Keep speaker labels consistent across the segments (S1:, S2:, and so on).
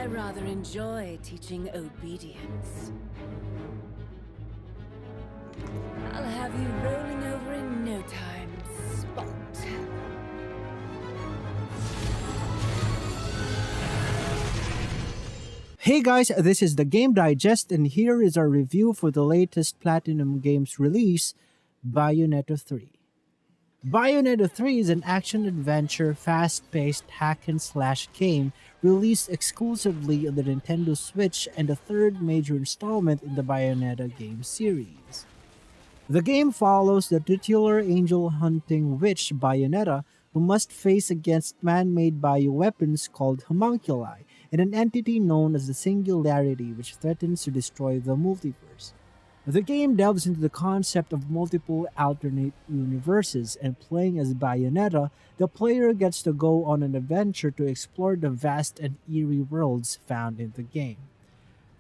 S1: rather enjoy teaching obedience. I'll have you rolling over in no time, Spot.
S2: Hey guys, this is the Game Digest, and here is our review for the latest Platinum Games release, Bayonetta 3. Bayonetta 3 is an action-adventure, fast-paced hack-and-slash game released exclusively on the Nintendo Switch and the third major installment in the Bayonetta game series. The game follows the titular angel-hunting witch Bayonetta, who must face against man-made bioweapons called homunculi and an entity known as the Singularity, which threatens to destroy the multiverse. The game delves into the concept of multiple alternate universes, and playing as Bayonetta, the player gets to go on an adventure to explore the vast and eerie worlds found in the game.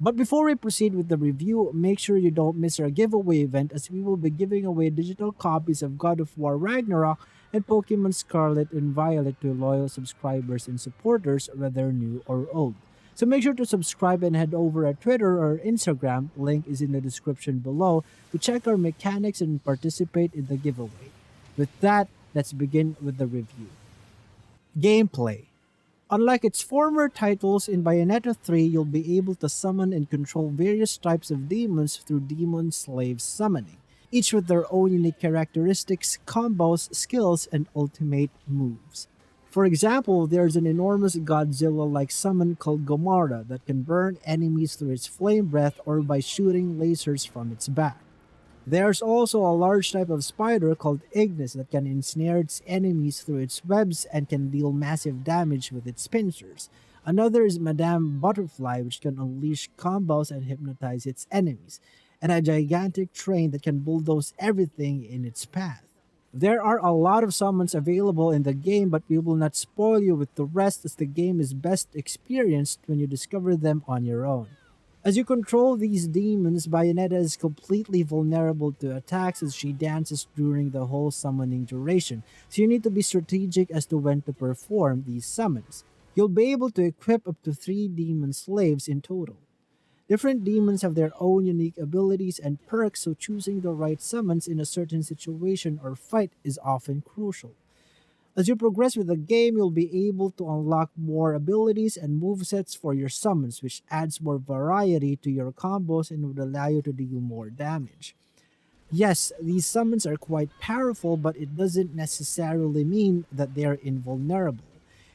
S2: But before we proceed with the review, make sure you don't miss our giveaway event, as we will be giving away digital copies of God of War Ragnarok and Pokemon Scarlet and Violet to loyal subscribers and supporters, whether new or old. So make sure to subscribe and head over at Twitter or Instagram, link is in the description below, to check our mechanics and participate in the giveaway. With that, let's begin with the review. Gameplay. Unlike its former titles, in Bayonetta 3 you'll be able to summon and control various types of demons through demon slave summoning, each with their own unique characteristics, combos, skills, and ultimate moves. For example, there's an enormous Godzilla-like summon called Gomorrah that can burn enemies through its flame breath or by shooting lasers from its back. There's also a large type of spider called Ignis that can ensnare its enemies through its webs and can deal massive damage with its pincers. Another is Madame Butterfly, which can unleash combos and hypnotize its enemies, and a gigantic train that can bulldoze everything in its path. There are a lot of summons available in the game, but we will not spoil you with the rest, as the game is best experienced when you discover them on your own. As you control these demons, Bayonetta is completely vulnerable to attacks as she dances during the whole summoning duration, so you need to be strategic as to when to perform these summons. You'll be able to equip up to 3 demon slaves in total. Different demons have their own unique abilities and perks, so choosing the right summons in a certain situation or fight is often crucial. As you progress with the game, you'll be able to unlock more abilities and movesets for your summons, which adds more variety to your combos and would allow you to deal more damage. Yes, these summons are quite powerful, but it doesn't necessarily mean that they are invulnerable.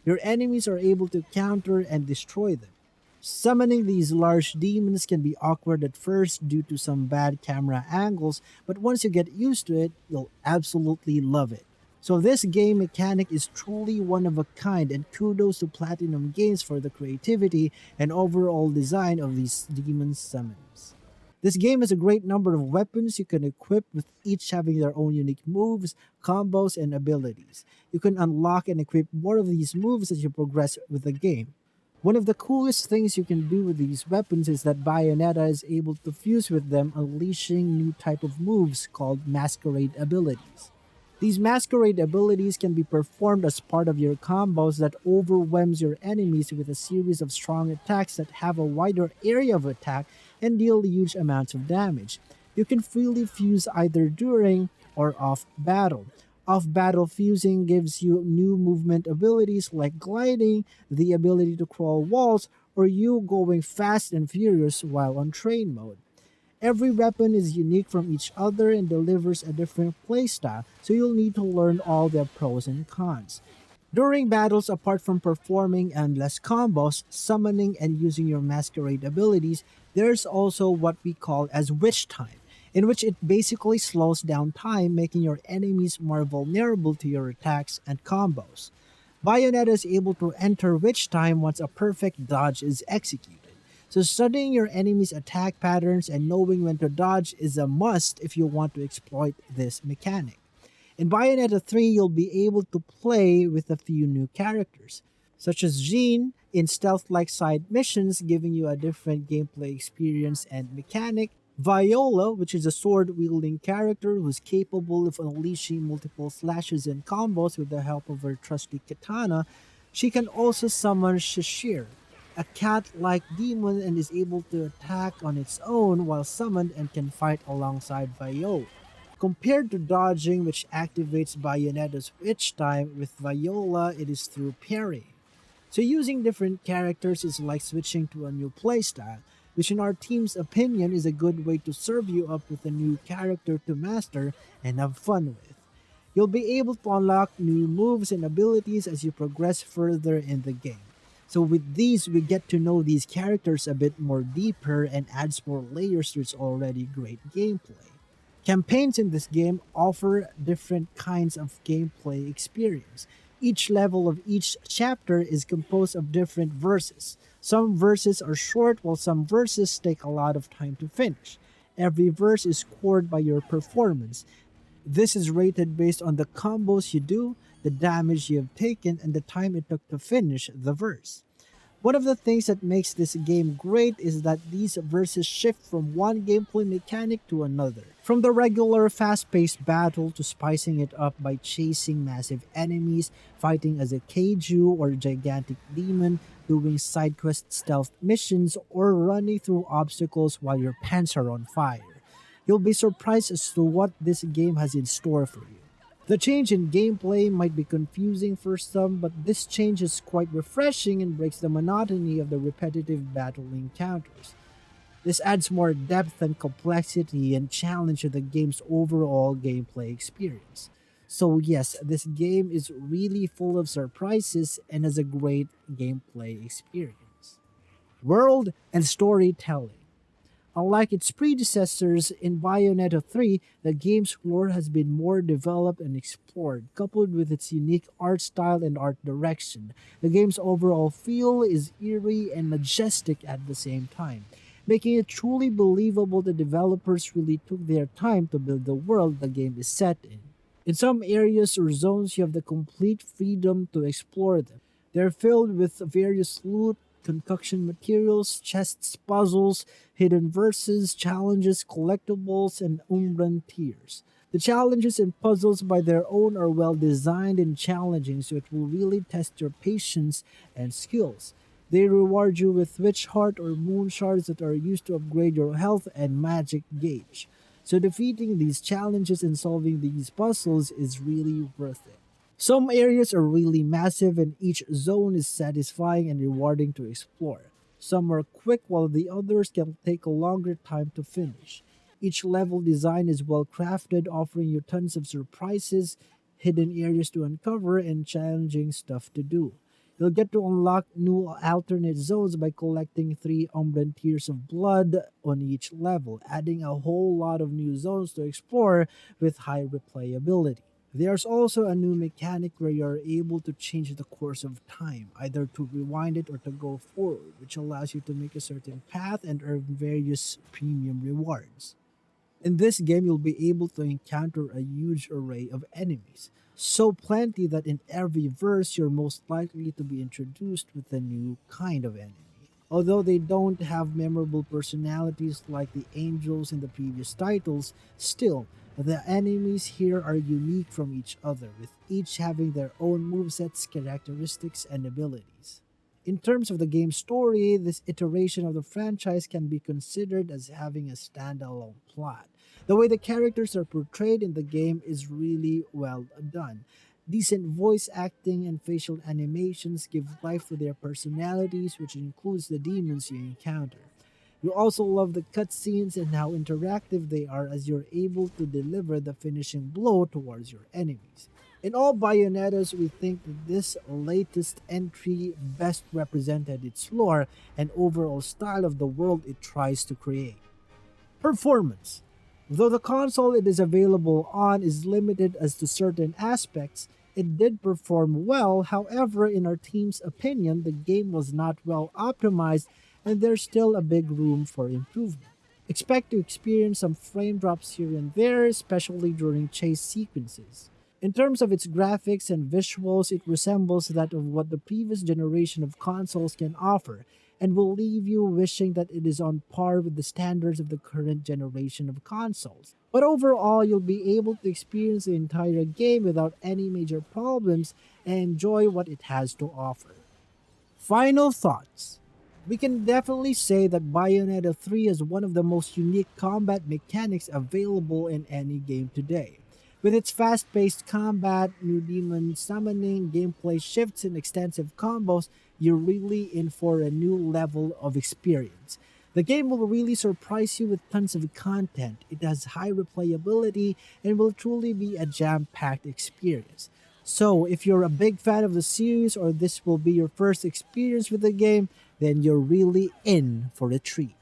S2: Your enemies are able to counter and destroy them. Summoning these large demons can be awkward at first due to some bad camera angles, but once you get used to it, you'll absolutely love it. So this game mechanic is truly one of a kind, and kudos to Platinum Games for the creativity and overall design of these demon summons. This game has a great number of weapons you can equip, with each having their own unique moves, combos, and abilities. You can unlock and equip more of these moves as you progress with the game. One of the coolest things you can do with these weapons is that Bayonetta is able to fuse with them, unleashing new type of moves called Masquerade abilities. These Masquerade abilities can be performed as part of your combos that overwhelms your enemies with a series of strong attacks that have a wider area of attack and deal huge amounts of damage. You can freely fuse either during or off battle. Off-battle fusing gives you new movement abilities like gliding, the ability to crawl walls, or you going fast and furious while on train mode. Every weapon is unique from each other and delivers a different playstyle, so you'll need to learn all their pros and cons. During battles, apart from performing endless combos, summoning, and using your Masquerade abilities, there's also what we call as Witch Time, in which it basically slows down time, making your enemies more vulnerable to your attacks and combos. Bayonetta is able to enter Witch Time once a perfect dodge is executed. So studying your enemy's attack patterns and knowing when to dodge is a must if you want to exploit this mechanic. In Bayonetta 3, you'll be able to play with a few new characters, such as Jean in stealth-like side missions, giving you a different gameplay experience and mechanic, Viola, which is a sword-wielding character who's capable of unleashing multiple slashes and combos with the help of her trusty katana. She can also summon Shashir, a cat-like demon and is able to attack on its own while summoned and can fight alongside Viola. Compared to dodging, which activates Bayonetta's Witch time, with Viola it is through parrying. So using different characters is like switching to a new playstyle, which in our team's opinion is a good way to serve you up with a new character to master and have fun with. You'll be able to unlock new moves and abilities as you progress further in the game. So with these, we get to know these characters a bit more deeper and adds more layers to its already great gameplay. Campaigns in this game offer different kinds of gameplay experience. Each level of each chapter is composed of different verses. Some verses are short while some verses take a lot of time to finish. Every verse is scored by your performance. This is rated based on the combos you do, the damage you have taken, and the time it took to finish the verse. One of the things that makes this game great is that these verses shift from one gameplay mechanic to another. From the regular fast-paced battle to spicing it up by chasing massive enemies, fighting as a kaiju or gigantic demon, doing side quest stealth missions, or running through obstacles while your pants are on fire. You'll be surprised as to what this game has in store for you. The change in gameplay might be confusing for some, but this change is quite refreshing and breaks the monotony of the repetitive battle encounters. This adds more depth and complexity and challenge to the game's overall gameplay experience. So yes, this game is really full of surprises and has a great gameplay experience. World and storytelling. Unlike its predecessors, in Bayonetta 3, the game's lore has been more developed and explored, coupled with its unique art style and art direction. The game's overall feel is eerie and majestic at the same time, making it truly believable the developers really took their time to build the world the game is set in. In some areas or zones, you have the complete freedom to explore them. They're filled with various loot, concoction materials, chests, puzzles, hidden verses, challenges, collectibles, and Umbran tiers. The challenges and puzzles by their own are well designed and challenging, so it will really test your patience and skills. They reward you with witch heart or moon shards that are used to upgrade your health and magic gauge. So defeating these challenges and solving these puzzles is really worth it. Some areas are really massive and each zone is satisfying and rewarding to explore. Some are quick while the others can take a longer time to finish. Each level design is well crafted, offering you tons of surprises, hidden areas to uncover, and challenging stuff to do. You'll get to unlock new alternate zones by collecting 3 Umbran Tears of Blood on each level, adding a whole lot of new zones to explore with high replayability. There's also a new mechanic where you're able to change the course of time, either to rewind it or to go forward, which allows you to make a certain path and earn various premium rewards. In this game, you'll be able to encounter a huge array of enemies, so plenty that in every verse you're most likely to be introduced with a new kind of enemy. Although they don't have memorable personalities like the angels in the previous titles, still, the enemies here are unique from each other, with each having their own movesets, characteristics, and abilities. In terms of the game's story, this iteration of the franchise can be considered as having a standalone plot. The way the characters are portrayed in the game is really well done. Decent voice acting and facial animations give life to their personalities, which includes the demons you encounter. You also love the cutscenes and how interactive they are as you're able to deliver the finishing blow towards your enemies. In all Bayonettas, we think that this latest entry best represented its lore and overall style of the world it tries to create. Performance. Though the console it is available on is limited as to certain aspects, it did perform well. However, in our team's opinion, the game was not well optimized and there's still a big room for improvement. Expect to experience some frame drops here and there, especially during chase sequences. In terms of its graphics and visuals, it resembles that of what the previous generation of consoles can offer, and will leave you wishing that it is on par with the standards of the current generation of consoles. But overall, you'll be able to experience the entire game without any major problems and enjoy what it has to offer. Final thoughts. We can definitely say that Bayonetta 3 is one of the most unique combat mechanics available in any game today. With its fast paced combat, new demon summoning, gameplay shifts, and extensive combos, you're really in for a new level of experience. The game will really surprise you with tons of content. It has high replayability and will truly be a jam packed experience. So, if you're a big fan of the series or this will be your first experience with the game, then you're really in for a treat.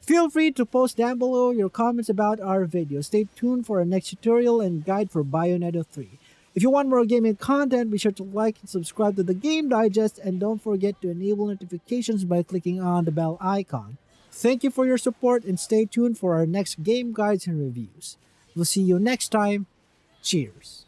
S2: Feel free to post down below your comments about our video. Stay tuned for our next tutorial and guide for Bayonetta 3. If you want more gaming content, be sure to like and subscribe to the Game Digest and don't forget to enable notifications by clicking on the bell icon. Thank you for your support and stay tuned for our next game guides and reviews. We'll see you next time. Cheers.